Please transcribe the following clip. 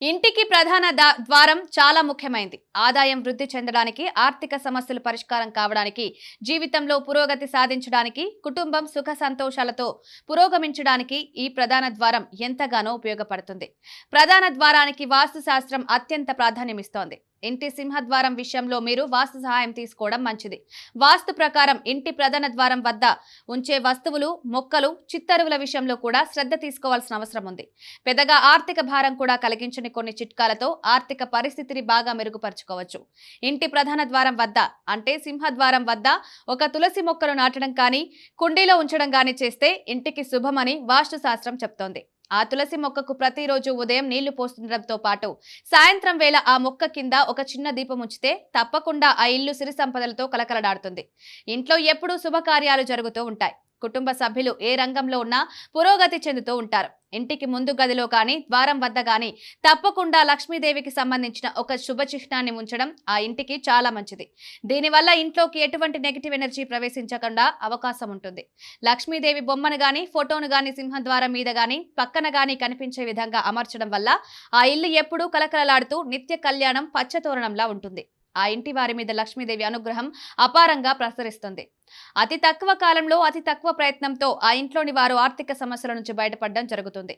ఇంటికి ప్రధాన ద్వారం చాలా ముఖ్యమైనది. ఆదాయం వృద్ధి చెందడానికి, ఆర్థిక సమస్యలు పరిష్కారం కావడానికి, జీవితంలో పురోగతి సాధించడానికి, కుటుంబం సుఖ సంతోషాలతో పురోగమించడానికి ఈ ప్రధాన ద్వారం ఎంతగానో ఉపయోగపడుతుంది. ప్రధాన ద్వారానికి వాస్తు శాస్త్రం అత్యంత ప్రాధాన్యమిస్తోంది. ఇంటి సింహద్వారం విషయంలో మీరు వాస్తు సహాయం తీసుకోవడం మంచిది. వాస్తు ప్రకారం ఇంటి ప్రధాన ద్వారం వద్ద ఉంచే వస్తువులు, మొక్కలు, చిత్తరువుల విషయంలో కూడా శ్రద్ధ తీసుకోవాల్సిన అవసరం ఉంది. పెద్దగా ఆర్థిక భారం కూడా కలిగించని కొన్ని చిట్కాలతో ఆర్థిక పరిస్థితిని బాగా మెరుగుపరుచుకోవచ్చు. ఇంటి ప్రధాన ద్వారం వద్ద అంటే సింహద్వారం వద్ద ఒక తులసి మొక్కను నాటడం కానీ, కుండీలో ఉంచడం కానీ చేస్తే ఇంటికి శుభమని వాస్తు శాస్త్రం చెప్తోంది. ఆ తులసి మొక్కకు ప్రతిరోజు ఉదయం నీళ్లు పోస్తుండటంతో పాటు సాయంత్రం వేళ ఆ మొక్క కింద ఒక చిన్న దీపం ఉంచితే తప్పకుండా ఆ ఇల్లు సిరి సంపదలతో కలకలడాడుతుంది. ఇంట్లో ఎప్పుడూ శుభకార్యాలు జరుగుతూ ఉంటాయి. కుటుంబ సభ్యులు ఏ రంగంలో ఉన్నా పురోగతి చెందుతూ ఉంటారు. ఇంటికి ముందు గదిలో కానీ, ద్వారం వద్ద కానీ తప్పకుండా లక్ష్మీదేవికి సంబంధించిన ఒక శుభ చిహ్నాన్ని ఉంచడం ఆ ఇంటికి చాలా మంచిది. దీనివల్ల ఇంట్లోకి ఎటువంటి నెగిటివ్ ఎనర్జీ ప్రవేశించకుండా అవకాశం ఉంటుంది. లక్ష్మీదేవి బొమ్మను గాని, ఫోటోను గాని సింహద్వారం మీద గాని, పక్కన గాని కనిపించే విధంగా అమర్చడం వల్ల ఆ ఇల్లు ఎప్పుడూ కలకలలాడుతూ నిత్య కళ్యాణం పచ్చతోరణంలా ఉంటుంది. ఆ ఇంటి వారి మీద లక్ష్మీదేవి అనుగ్రహం అపారంగా ప్రసరిస్తుంది. అతి తక్కువ కాలంలో, అతి తక్కువ ప్రయత్నంతో ఆ ఇంట్లోని వారు ఆర్థిక సమస్యల నుంచి బయటపడడం జరుగుతుంది.